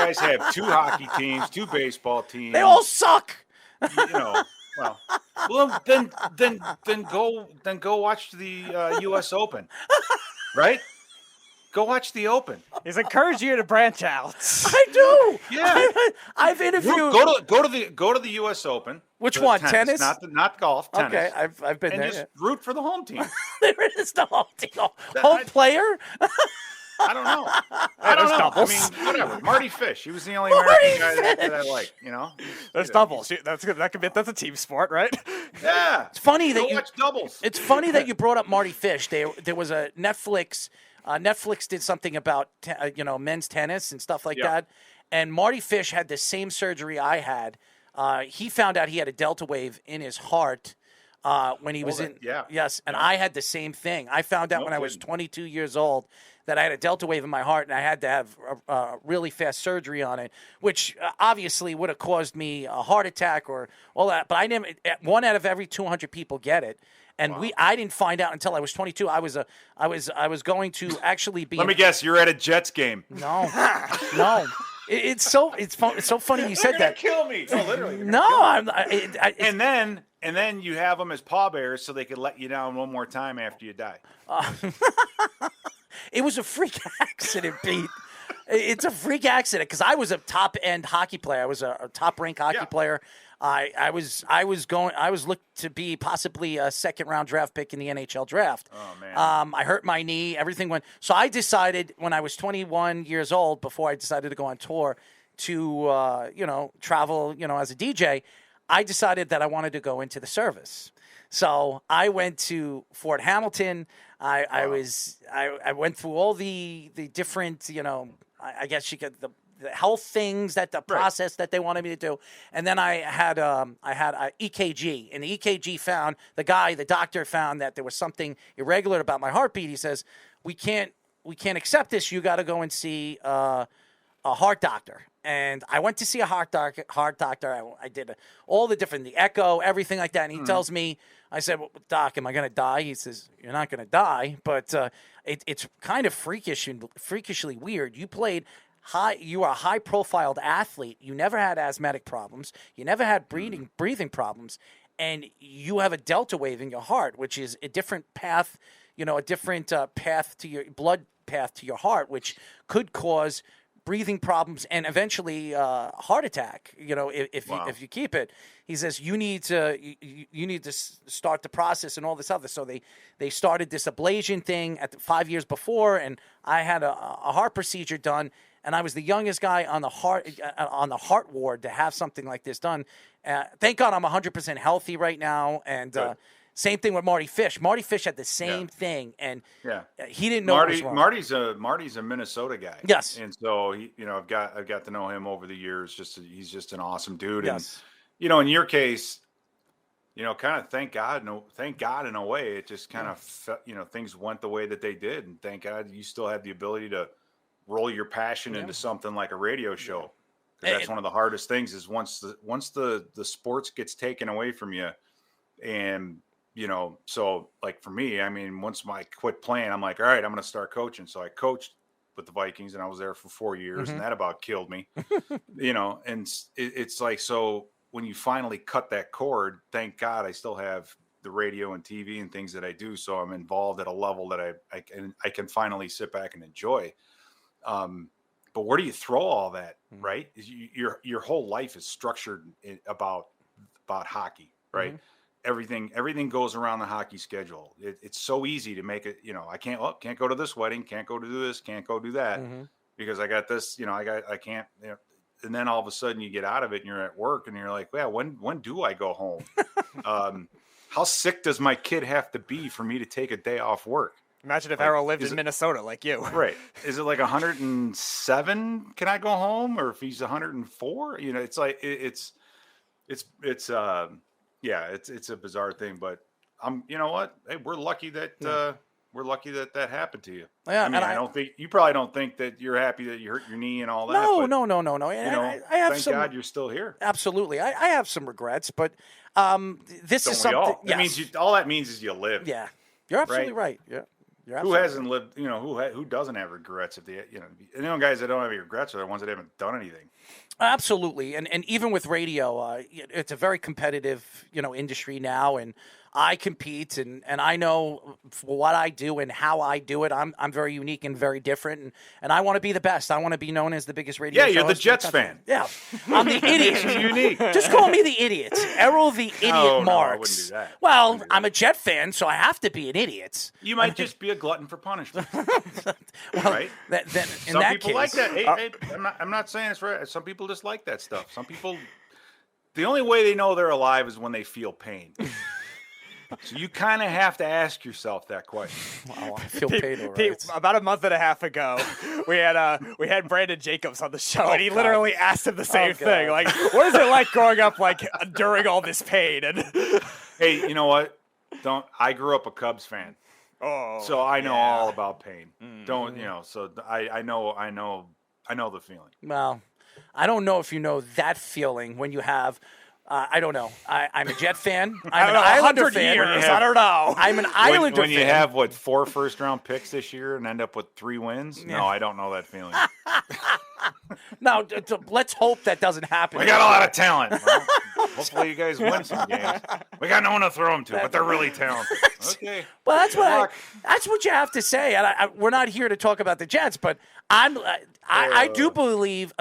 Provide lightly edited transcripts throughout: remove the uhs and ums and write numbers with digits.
guys have 2 hockey teams, 2 baseball teams. They all suck. Well, then go watch the U.S. Open, right? Go watch the Open. He's encouraged you to branch out. I do. Yeah. I've interviewed. Go to the U.S. Open. Which one? Tennis? Not golf. Tennis. Okay, I've been and there. just root for the home team. There is no home team. Home player? I don't know. There's doubles. I mean, whatever. Marty Fish. He was the only American guy that I like. There's doubles. That's a team sport, right? Yeah. It's funny that Go watch doubles. It's funny that you brought up Marty Fish. There was a Netflix. Netflix did something about men's tennis and stuff like that. And Marty Fish had the same surgery I had. He found out he had a delta wave in his heart when he was in. Yeah. Yes, and I had the same thing. I found out when I was 22 years old that I had a delta wave in my heart, and I had to have a really fast surgery on it, which obviously would have caused me a heart attack or all that. But I never. 1 out of every 200 people get it. And I didn't find out until I was 22. I was going to actually be. Let me guess. You're at a Jets game. No. It's so funny you said They're gonna that. kill me. No, literally. No, And then you have them as pallbearers so they could let you down one more time after you die. It was a freak accident, Pete. It's a freak accident because I was a top end hockey player. I was a top rank hockey player. I was looked to be possibly a 2nd round draft pick in the NHL draft. Oh man! I hurt my knee. Everything went. So I decided when I was 21 years old, before I decided to go on tour, to travel, as a DJ, I decided that I wanted to go into the service. So I went to Fort Hamilton. I went through all the different, I guess you could the health things that the process that they wanted me to do, and then I had a EKG, and the EKG found the doctor found that there was something irregular about my heartbeat. He says we can't accept this. You got to go and see a heart doctor. And I went to see a heart doctor. I did all the echo, everything like that. And he tells me, I said, well, Doc, am I going to die? He says, you're not going to die, but it's kind of freakishly weird. You are a high-profiled athlete. You never had asthmatic problems. You never had breathing problems. And you have a delta wave in your heart, which is a different path, path to your blood path to your heart, which could cause breathing problems and eventually heart attack. If you keep it. He says you need to start the process and all this other. So they started this ablation thing 5 years before, and I had a heart procedure done, and I was the youngest guy on the heart ward to have something like this done. Thank God I'm 100% healthy right now, and. Same thing with Marty Fish. Marty Fish had the same thing, and he didn't know what was wrong. Marty's a Minnesota guy. Yes, and so I've got to know him over the years. He's just an awesome dude. Yes. And in your case, kind of thank God in a way. It just kind of things went the way that they did, and thank God you still have the ability to roll your passion into something like a radio show. That's one of the hardest things is once the sports gets taken away from you, and so like for me, I mean, once I quit playing, I'm like, all right, I'm going to start coaching. So I coached with the Vikings, and I was there for 4 years, and that about killed me, and it's like, so when you finally cut that cord, thank God I still have the radio and TV and things that I do. So I'm involved at a level that I can finally sit back and enjoy. But where do you throw all that? Right. Your whole life is structured about hockey, right? Everything goes around the hockey schedule. It's so easy to make it, I can't go to this wedding, can't go to do this, can't go do that because I got this, I can't, and then all of a sudden you get out of it and you're at work and you're like, well, when do I go home? How sick does my kid have to be for me to take a day off work? Imagine if Errol lived in Minnesota like you. Right. Is it like 107? Can I go home? Or if he's 104, it's like, it's a bizarre thing, but you know what? Hey, we're lucky that that happened to you. Yeah, I mean, I don't think you probably don't think that you're happy that you hurt your knee and all that. No. I have thank God you're still here. Absolutely, I have some regrets, but this is something. All. Yes. All that means is you live. Yeah, you're absolutely right. Yeah. Who hasn't lived? Who doesn't have regrets? If they, guys that don't have any regrets are the ones that haven't done anything. Absolutely, and even with radio, it's a very competitive industry now, and I compete, and I know what I do and how I do it. I'm very unique and very different, and I want to be the best. I want to be known as the biggest radio. Yeah, you're the Jets fan. Yeah, I'm the idiot. Unique. Just call me the idiot, Errol the idiot Marks. No, I wouldn't do that. Well, I'm a Jet fan, so I have to be an idiot. You might just be a glutton for punishment, right? Some people like that. Hey, I'm not saying it's right. Some people just like that stuff. Some people, the only way they know they're alive is when they feel pain. So you kind of have to ask yourself that question. Oh, I feel pain, all right. Pete, about a month and a half ago, we had Brandon Jacobs on the show, and he literally asked him the same thing. Like, what is it like growing up during all this pain? And hey, you know what? I grew up a Cubs fan. Oh, so I know all about pain. So I know the feeling. Well, I don't know if you know that feeling when you have. I don't know. I'm a Jet fan. I'm an Islander fan. Years, I don't know. I'm an Islander fan. When you have 4 first-round picks this year and end up with 3 wins? Yeah. No, I don't know that feeling. No, let's hope that doesn't happen. We got a lot of talent. Well, hopefully you guys win some games. We got no one to throw them to, but they're really talented. Okay. Well, that's what you have to say. And we're not here to talk about the Jets, but I do believe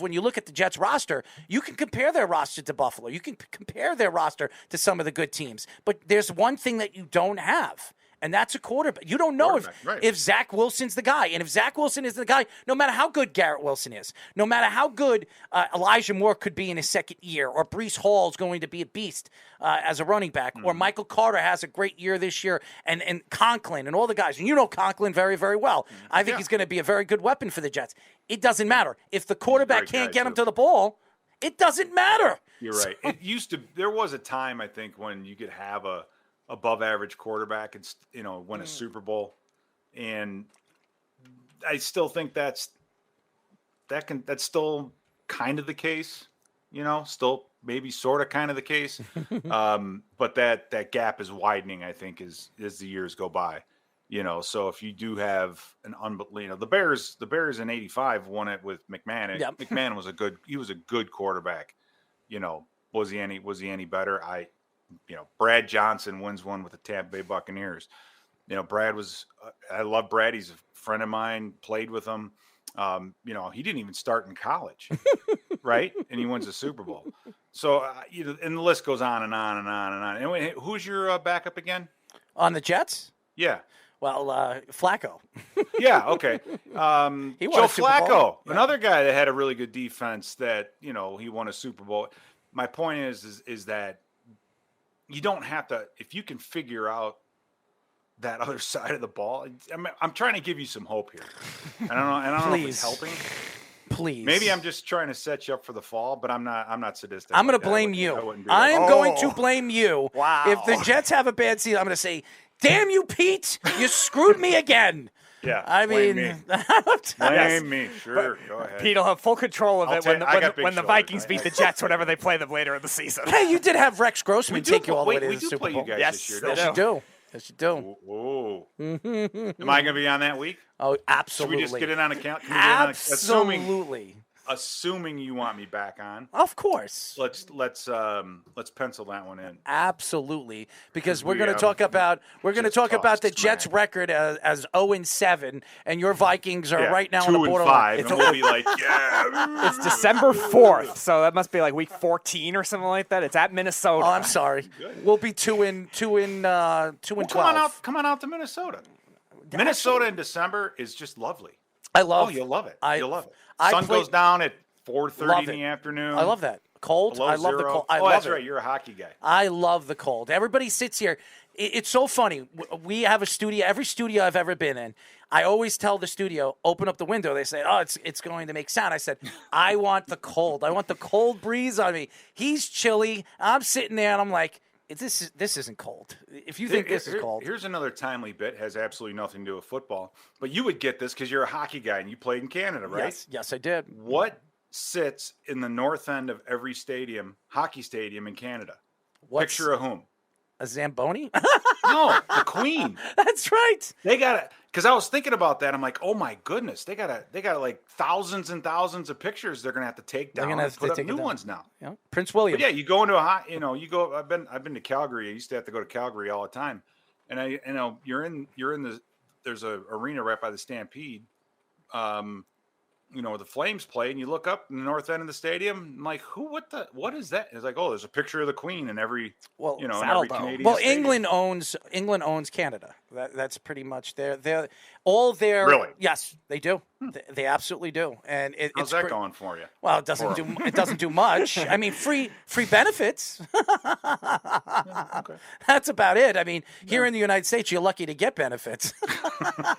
when you look at the Jets roster, you can compare their roster to Buffalo. You can compare their roster to some of the good teams. But there's one thing that you don't have. And that's a quarterback. You don't know if Zach Wilson's the guy. And if Zach Wilson is the guy, no matter how good Garrett Wilson is, no matter how good Elijah Moore could be in his second year, or Breece Hall's going to be a beast as a running back, or Michael Carter has a great year this year, and Conklin and all the guys. And you know Conklin very, very well. I think he's going to be a very good weapon for the Jets. It doesn't matter. If the quarterback can't get him to the ball, it doesn't matter. You're right. There was a time, I think, when you could have a above average quarterback and win a Super Bowl, and I still think that's still kind of the case, still maybe sort of kind of the case, but that gap is widening, I think, as the years go by, so if you do have an unbelievable, the Bears in '85 won it with McMahon. Yep. McMahon was a good quarterback. Was he any better? Brad Johnson wins one with the Tampa Bay Buccaneers. I love Brad. He's a friend of mine, played with him. He didn't even start in college, right? And he wins a Super Bowl. So, and the list goes on and on and on and on. Anyway, who's your backup again? On the Jets? Yeah. Well, Flacco. Yeah, okay. Joe Flacco, another guy that had a really good defense that, he won a Super Bowl. My point is that you don't have to, if you can figure out that other side of the ball. I'm trying to give you some hope here. I don't know if it's helping. Please. Maybe I'm just trying to set you up for the fall, but I'm not sadistic. I'm going to blame you. I am going to blame you. Wow. If the Jets have a bad season, I'm going to say, damn you, Pete. You screwed me again. Yeah, I mean, blame me. Sure, go ahead. Pete will have full control of it when the Vikings beat the Jets whenever they play them later in the season. Hey, you did have Rex Grossman take you all the way to the Super Bowl. We do play you guys this year. Yes, you do. Yes, you do. Whoa. Am I going to be on that week? Oh, absolutely. Should we just get it on account? Absolutely. Assuming you want me back on, of course. Let's pencil that one in. Absolutely, because we're going to talk about the Jets' record as 0-7, and your Vikings are right now on the borderline. 2-5, and we'll be like, yeah. It's December 4th, so that must be like week 14 or something like that. It's at Minnesota. Oh, I'm sorry. We'll be 2-12. Come on out to Minnesota. Minnesota in December is just lovely. You'll love it. You'll love it. Sun goes down at 4:30 in the afternoon. I love that. Cold. I love the cold. That's right. You're a hockey guy. I love the cold. Everybody sits here. It's so funny. We have a studio. Every studio I've ever been in, I always tell the studio, open up the window. They say, oh, it's going to make sound. I said, I want the cold. I want the cold breeze on me. He's chilly. I'm sitting there, and I'm like, this isn't cold. If you think this is cold. Here's another timely bit. Has absolutely nothing to do with football. But you would get this because you're a hockey guy and you played in Canada, right? Yes, I did. What sits in the north end of every hockey stadium in Canada? Picture of whom? A Zamboni? No, the Queen. That's right. They got it. Because I was thinking about that. I'm like, oh my goodness, they got like thousands and thousands of pictures they're gonna have to take down and put up new ones now. Yeah. Prince William. But yeah, you go into you go. I've been to Calgary. I used to have to go to Calgary all the time, and you're in there's a arena right by the Stampede. Where the Flames play, and you look up in the north end of the stadium, I'm like, what is that? It's like, oh, there's a picture of the Queen in every, in every Canadian Well, stadium. England owns Canada. That's pretty much all their. Really? Yes, they do. They absolutely do. And how's that going for you? Well, it doesn't do much. I mean, free benefits. Okay. That's about it. I mean, here in the United States, you're lucky to get benefits.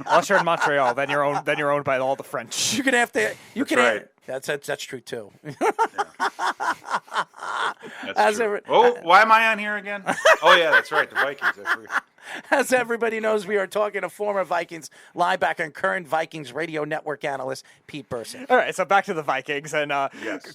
Unless you're in Montreal, then you're owned by all the French. You're gonna have to. Right. That's true too. That's true. Why am I on here again? Oh yeah, that's right. The Vikings. That's weird. As everybody knows, we are talking to former Vikings linebacker and current Vikings radio network analyst, Pete Bercich. All right, so back to the Vikings and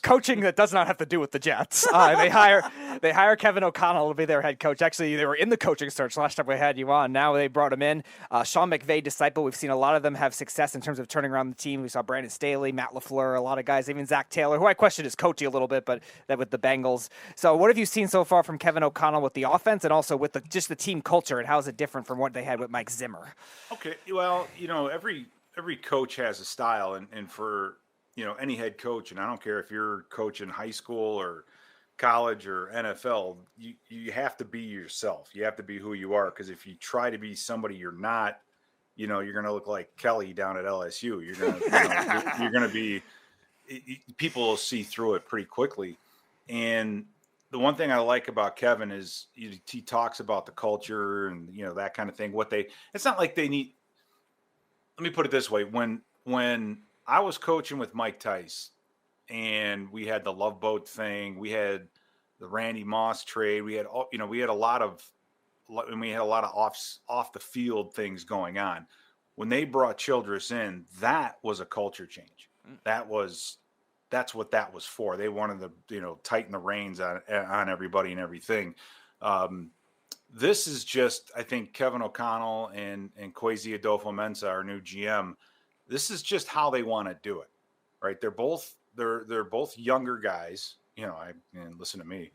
coaching that does not have to do with the Jets. They hire Kevin O'Connell to be their head coach. Actually, they were in the coaching search last time we had you on. Now they brought him in. Sean McVay disciple. We've seen a lot of them have success in terms of turning around the team. We saw Brandon Staley, Matt LaFleur, a lot of guys, even Zach Taylor, who I questioned his coaching a little bit, but that with the Bengals. So what have you seen so far from Kevin O'Connell with the offense and also with just the team culture, and how is it different from what they had with Mike Zimmer? Okay, well, every coach has a style, and for any head coach, and I don't care if you're coaching high school or college or NFL, you have to be yourself. You have to be who you are, because if you try to be somebody you're not, you're going to look like Kelly down at LSU. You're going to you're going to be, people will see through it pretty quickly. And the one thing I like about Kevin is he talks about the culture and that kind of thing. It's not like they need. Let me put it this way: when I was coaching with Mike Tice, and we had the Love Boat thing, we had the Randy Moss trade, we had a lot of off the field things going on. When they brought Childress in, that was a culture change. That's what that was for. They wanted to, tighten the reins on everybody and everything. This is just, I think, Kevin O'Connell and Kwesi Adolfo-Mensah, our new GM. This is just how they want to do it, right? They're both younger guys. Listen to me.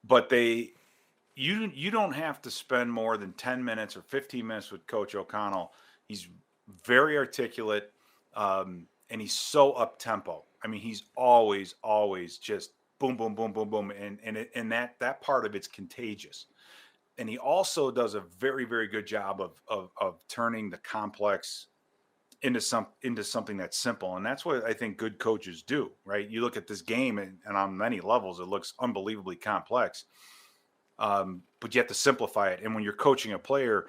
But you don't have to spend more than 10 minutes or 15 minutes with Coach O'Connell. He's very articulate. And he's so up tempo. I mean, he's always just boom, boom, boom, boom, boom, and that part of it's contagious. And he also does a very, very good job of turning the complex into something that's simple. And that's what I think good coaches do, right? You look at this game, and on many levels, it looks unbelievably complex, but you have to simplify it. And when you're coaching a player,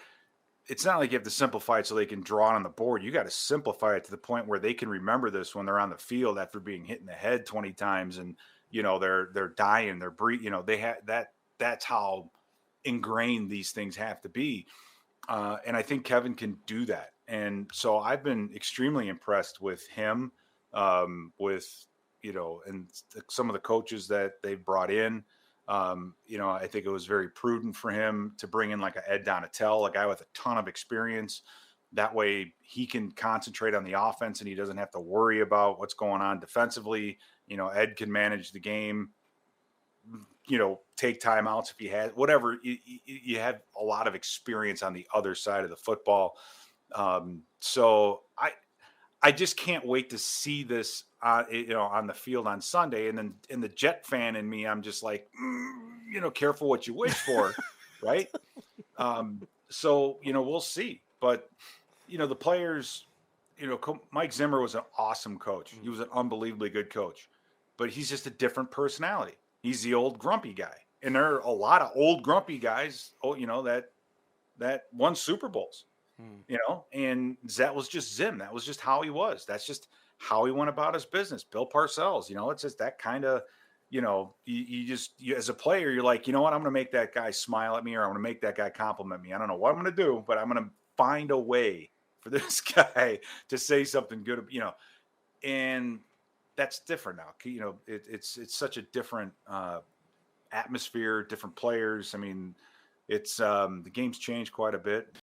it's not like you have to simplify it so they can draw it on the board. You got to simplify it to the point where they can remember this when they're on the field after being hit in the head 20 times and, they're dying, they're breathing, they have that's how ingrained these things have to be. And I think Kevin can do that. And so I've been extremely impressed with him, and some of the coaches that they've brought in. I think it was very prudent for him to bring in like a Ed Donatel, a guy with a ton of experience. That way he can concentrate on the offense and he doesn't have to worry about what's going on defensively. Ed can manage the game, take timeouts if he has, whatever. You have a lot of experience on the other side of the football. So I just can't wait to see this, on the field on Sunday. And then in the Jet fan in me, I'm just like, careful what you wish for, right? So we'll see. But the players, Mike Zimmer was an awesome coach. He was an unbelievably good coach, but he's just a different personality. He's the old grumpy guy, and there are a lot of old grumpy guys. That won Super Bowls. And that was just Zim. That was just how he was. That's just how he went about his business. Bill Parcells, it's just that kind of, you as a player, you're like, I'm going to make that guy smile at me, or I'm going to make that guy compliment me. I don't know what I'm going to do, but I'm going to find a way for this guy to say something good, and that's different now. It's such a different atmosphere, different players. I mean, it's the game's changed quite a bit.